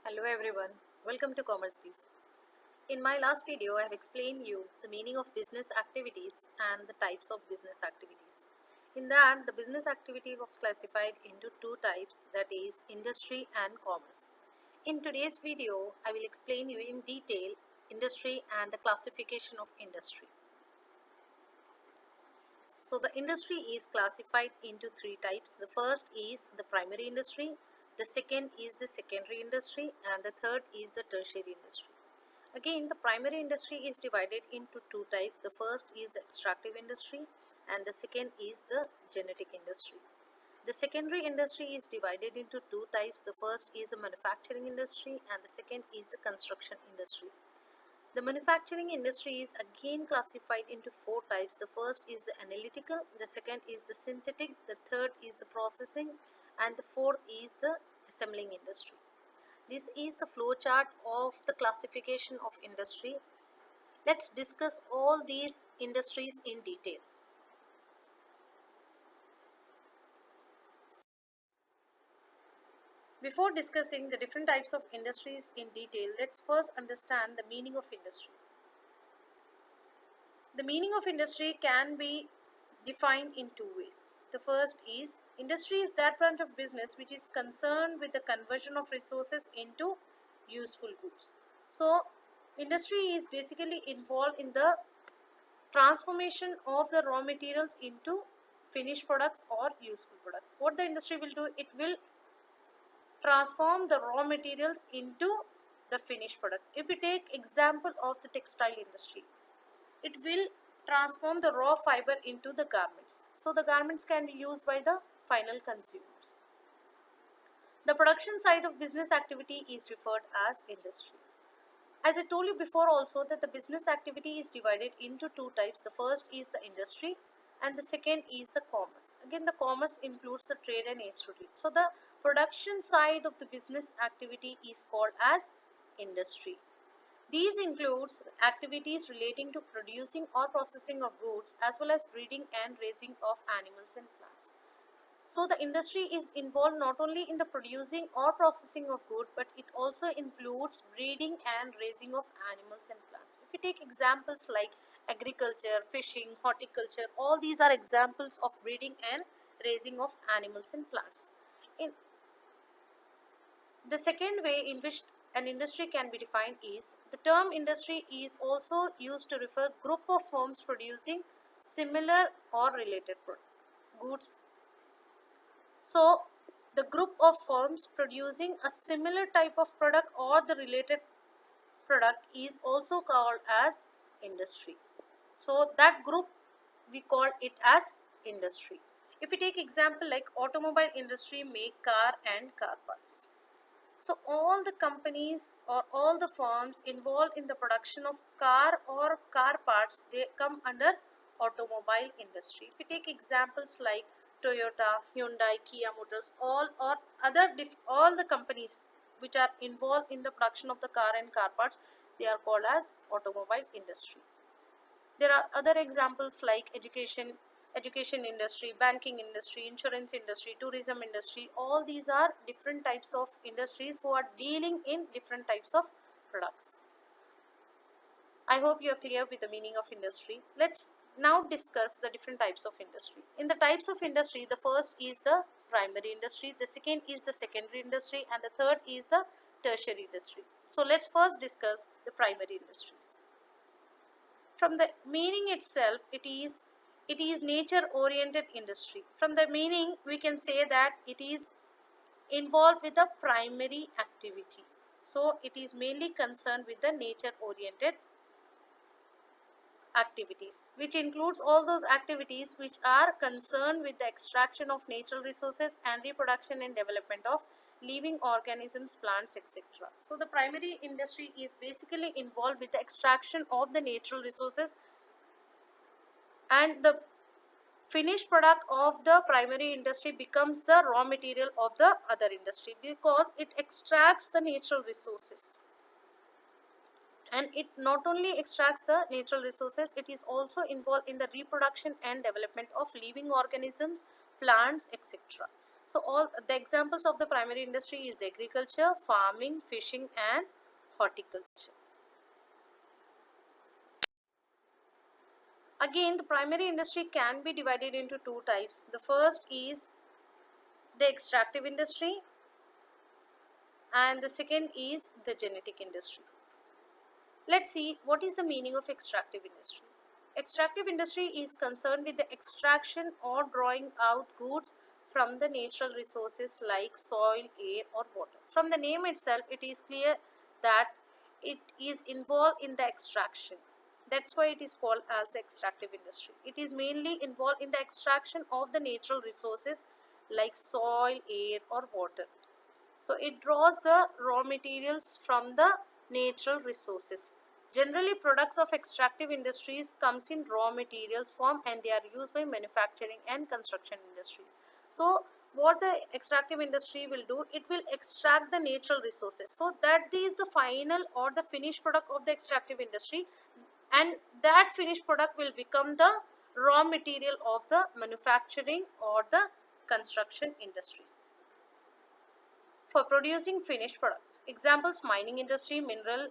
Hello everyone, welcome to Commerce Piece. In my last video, I have explained you the meaning of business activities and the types of business activities. In that, the business activity was classified into two types, that is industry and commerce. In today's video, I will explain you in detail industry and the classification of industry. So the industry is classified into three types. The first is the primary industry, the second is the secondary industry, and the third is the tertiary industry. Again, the primary industry is divided into two types. The first is the extractive industry and the second is the genetic industry. The secondary industry is divided into two types. The first is the manufacturing industry and the second is the construction industry. The manufacturing industry is again classified into four types. The first is the analytical, the second is the synthetic, the third is the processing, and the fourth is the assembling industry. This is the flow chart of the classification of industry. Let's discuss all these industries in detail. Before discussing the different types of industries in detail, let's first understand the meaning of industry. The meaning of industry can be defined in two ways. The first is industry is that branch of business which is concerned with the conversion of resources into useful goods. So industry is basically involved in the transformation of the raw materials into finished products or useful products. What the industry will do, it will transform the raw materials into the finished product. If we take example of the textile industry, it will transform the raw fiber into the garments. So the garments can be used by the final consumers. The production side of business activity is referred as industry. As I told you before also that the business activity is divided into two types. The first is the industry and the second is the commerce. Again, the commerce includes the trade and aids to trade. So the production side of the business activity is called as industry. These includes activities relating to producing or processing of goods as well as breeding and raising of animals and plants. So the industry is involved not only in the producing or processing of goods, but it also includes breeding and raising of animals and plants. If we take examples like agriculture, fishing, horticulture, all these are examples of breeding and raising of animals and plants. In the second way in which an industry can be defined is the term industry is also used to refer group of firms producing similar or related goods. So the group of firms producing a similar type of product or the related product is also called as industry. So that group we call it as industry. If we take example like automobile industry make car and car parts. So all the companies or all the firms involved in the production of car or car parts, they come under automobile industry. If we take examples like Toyota, Hyundai, Kia Motors, all the companies which are involved in the production of the car and car parts, they are called as automobile industry. There are other examples like education industry, banking industry, insurance industry, tourism industry. All these are different types of industries who are dealing in different types of products. I hope you are clear with the meaning of industry. Let's now discuss the different types of industry. In the types of industry, the first is the primary industry, the second is the secondary industry, and the third is the tertiary industry. So let's first discuss the primary industries. From the meaning itself, it is nature oriented industry. From the meaning, we can say that it is involved with the primary activity. So it is mainly concerned with the nature oriented activities, which includes all those activities which are concerned with the extraction of natural resources and reproduction and development of living organisms, plants, etc. So the primary industry is basically involved with the extraction of the natural resources, and the finished product of the primary industry becomes the raw material of the other industry because it extracts the natural resources. And it not only extracts the natural resources, it is also involved in the reproduction and development of living organisms, plants, etc. So all the examples of the primary industry is the agriculture, farming, fishing and horticulture. Again, the primary industry can be divided into two types. The first is the extractive industry and the second is the genetic industry. Let's see what is the meaning of extractive industry. Extractive industry is concerned with the extraction or drawing out goods from the natural resources like soil, air or water. From the name itself, it is clear that it is involved in the extraction. That's why it is called as the extractive industry. It is mainly involved in the extraction of the natural resources like soil, air or water. So it draws the raw materials from the natural resources. Generally, products of extractive industries comes in raw materials form and they are used by manufacturing and construction industries. So what the extractive industry will do, it will extract the natural resources. So that is the final or the finished product of the extractive industry, and that finished product will become the raw material of the manufacturing or the construction industries for producing finished products. Examples: mining industry, mineral,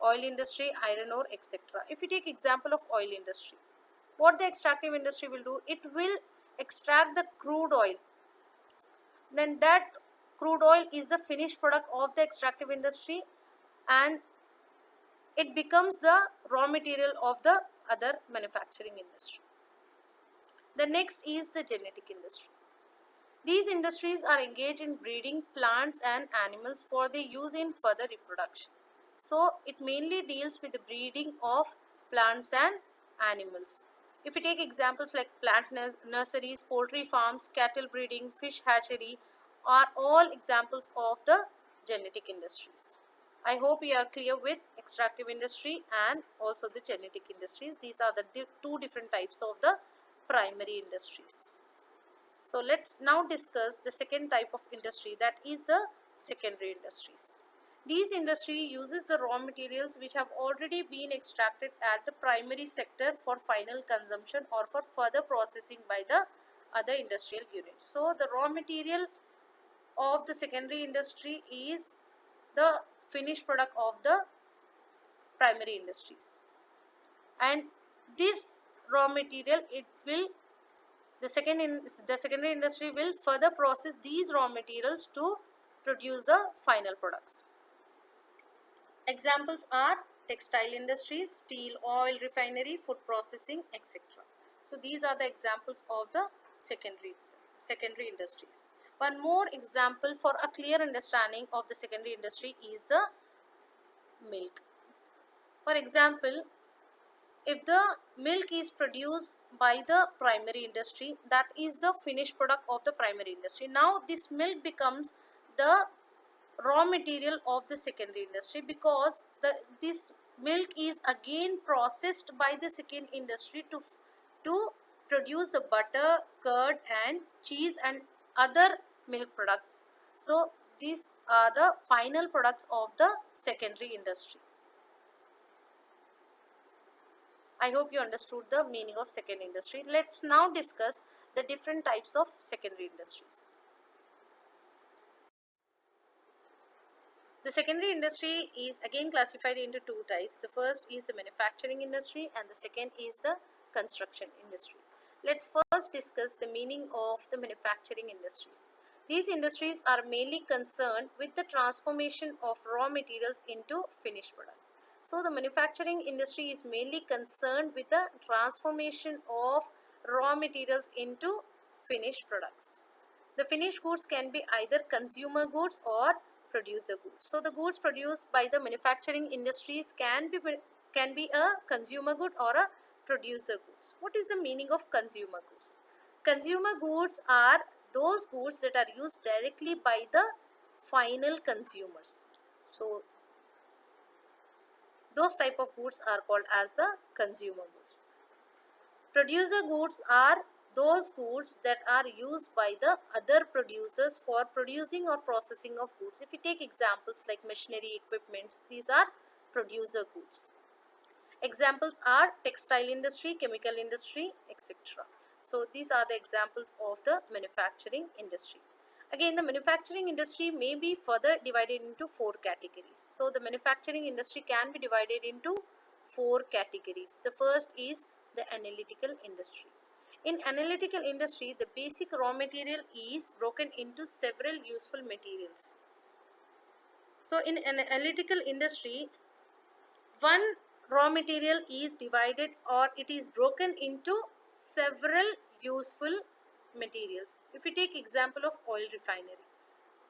oil industry, iron ore, etc. If you take example of oil industry, what the extractive industry will do, it will extract the crude oil. Then that crude oil is the finished product of the extractive industry and it becomes the raw material of the other manufacturing industry. The next is the genetic industry. These industries are engaged in breeding plants and animals for their use in further reproduction. So it mainly deals with the breeding of plants and animals. If you take examples like plant nurseries, poultry farms, cattle breeding, fish hatchery are all examples of the genetic industries. I hope you are clear with extractive industry and also the genetic industries. These are the two different types of the primary industries. So let's now discuss the second type of industry, that is the secondary industries. These industry uses the raw materials which have already been extracted at the primary sector for final consumption or for further processing by the other industrial units. So the raw material of the secondary industry is the finished product of the primary industries, and this raw material, it will the secondary industry will further process these raw materials to produce the final products. Examples are textile industries, steel, oil refinery, food processing, etc. So these are the examples of the secondary industries. One more example for a clear understanding of the secondary industry is the milk. For example, if the milk is produced by the primary industry, that is the finished product of the primary industry. Now this milk becomes the raw material of the secondary industry because this milk is again processed by the second industry to produce the butter, curd and cheese and other milk products. So these are the final products of the secondary industry. I hope you understood the meaning of secondary industry. Let's now discuss the different types of secondary industries. The secondary industry is again classified into two types. The first is the manufacturing industry and the second is the construction industry. Let's first discuss the meaning of the manufacturing industries. These industries are mainly concerned with the transformation of raw materials into finished products. So the manufacturing industry is mainly concerned with the transformation of raw materials into finished products. The finished goods can be either consumer goods or producer goods. So the goods produced by the manufacturing industries can be a consumer good or a producer goods. What is the meaning of consumer goods? Consumer goods are those goods that are used directly by the final consumers. So those type of goods are called as the consumer goods. Producer goods are those goods that are used by the other producers for producing or processing of goods. If you take examples like machinery, equipments, these are producer goods. Examples are textile industry, chemical industry, etc. So these are the examples of the manufacturing industry. Again, the manufacturing industry may be further divided into 4 categories. So the manufacturing industry can be divided into 4 categories. The first is the analytical industry. In analytical industry, the basic raw material is broken into several useful materials. So in an analytical industry, one raw material is divided, or it is broken into several useful materials. If we take example of oil refinery,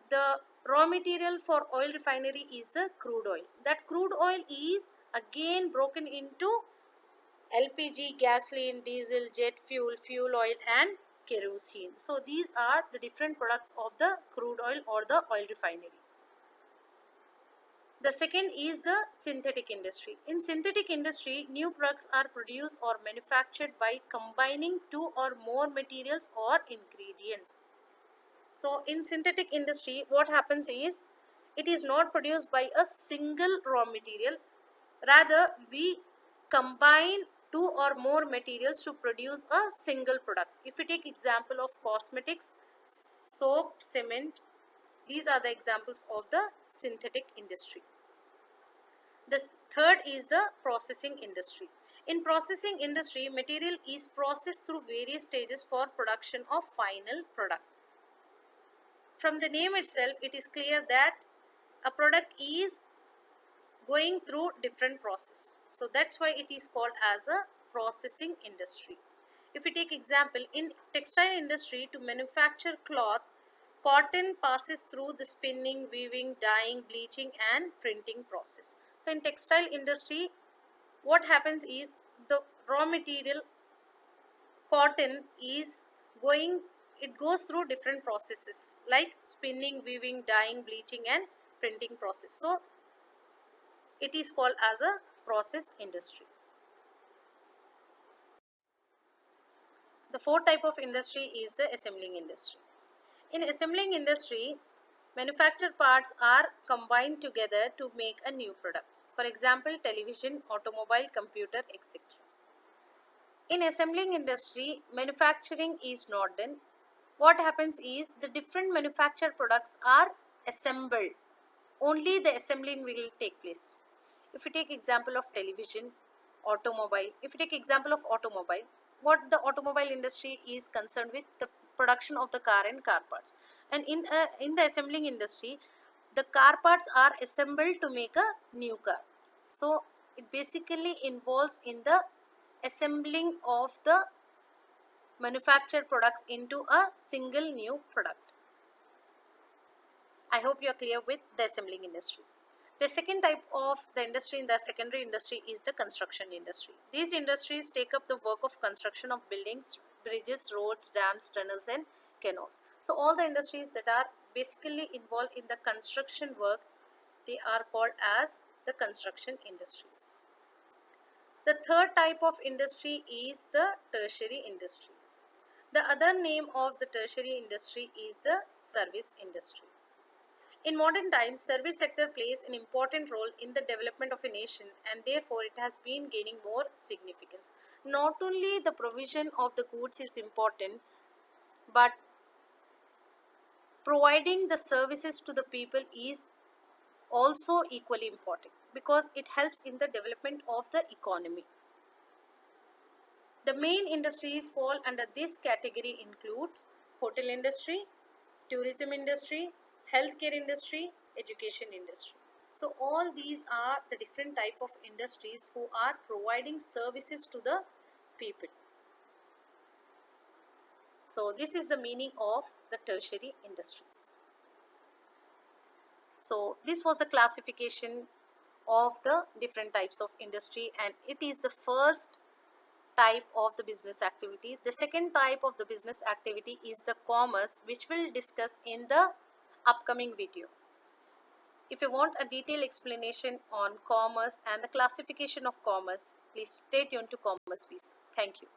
the raw material for oil refinery is the crude oil. That crude oil is again broken into LPG, gasoline, diesel, jet fuel, fuel oil and kerosene. So these are the different products of the crude oil or the oil refinery. The second is the synthetic industry. In synthetic industry, new products are produced or manufactured by combining 2 or more materials or ingredients. So in synthetic industry, what happens is, it is not produced by a single raw material. Rather, we combine 2 or more materials to produce a single product. If we take example of cosmetics, soap, cement, these are the examples of the synthetic industry. The third is the processing industry. In processing industry, material is processed through various stages for production of final product. From the name itself, it is clear that a product is going through different process. So that's why it is called as a processing industry. If we take example, in textile industry, to manufacture cloth, cotton passes through the spinning, weaving, dyeing, bleaching and printing process. So in textile industry, what happens is, the raw material cotton is it goes through different processes like spinning, weaving, dyeing, bleaching and printing process. So it is called as a process industry. The fourth type of industry is the assembling industry. In assembling industry, manufactured parts are combined together to make a new product. For example, television, automobile, computer, etc. In assembling industry, manufacturing is not done. What happens is, the different manufactured products are assembled. Only the assembling will take place. If we take example of television, automobile, if we take example of automobile, what the automobile industry is concerned with, the production of the car and car parts. And in the assembling industry, the car parts are assembled to make a new car. So it basically involves in the assembling of the manufactured products into a single new product. I hope you are clear with the assembling industry. The second type of the industry in the secondary industry is the construction industry. These industries take up the work of construction of buildings, bridges, roads, dams, tunnels and canals. So all the industries that are basically involved in the construction work, they are called as the construction industries. The third type of industry is the tertiary industries. The other name of the tertiary industry is the service industry. In modern times, service sector plays an important role in the development of a nation, and therefore it has been gaining more significance. Not only the provision of the goods is important, but providing the services to the people is also equally important, because it helps in the development of the economy. The main industries fall under this category includes hotel industry, tourism industry, healthcare industry, education industry. So all these are the different type of industries who are providing services to the people. So this is the meaning of the tertiary industries. So this was the classification of the different types of industry, and it is the first type of the business activity. The second type of the business activity is the commerce, which we'll discuss in the upcoming video. If you want a detailed explanation on commerce and the classification of commerce, please stay tuned to Commerce Biz. Thank you.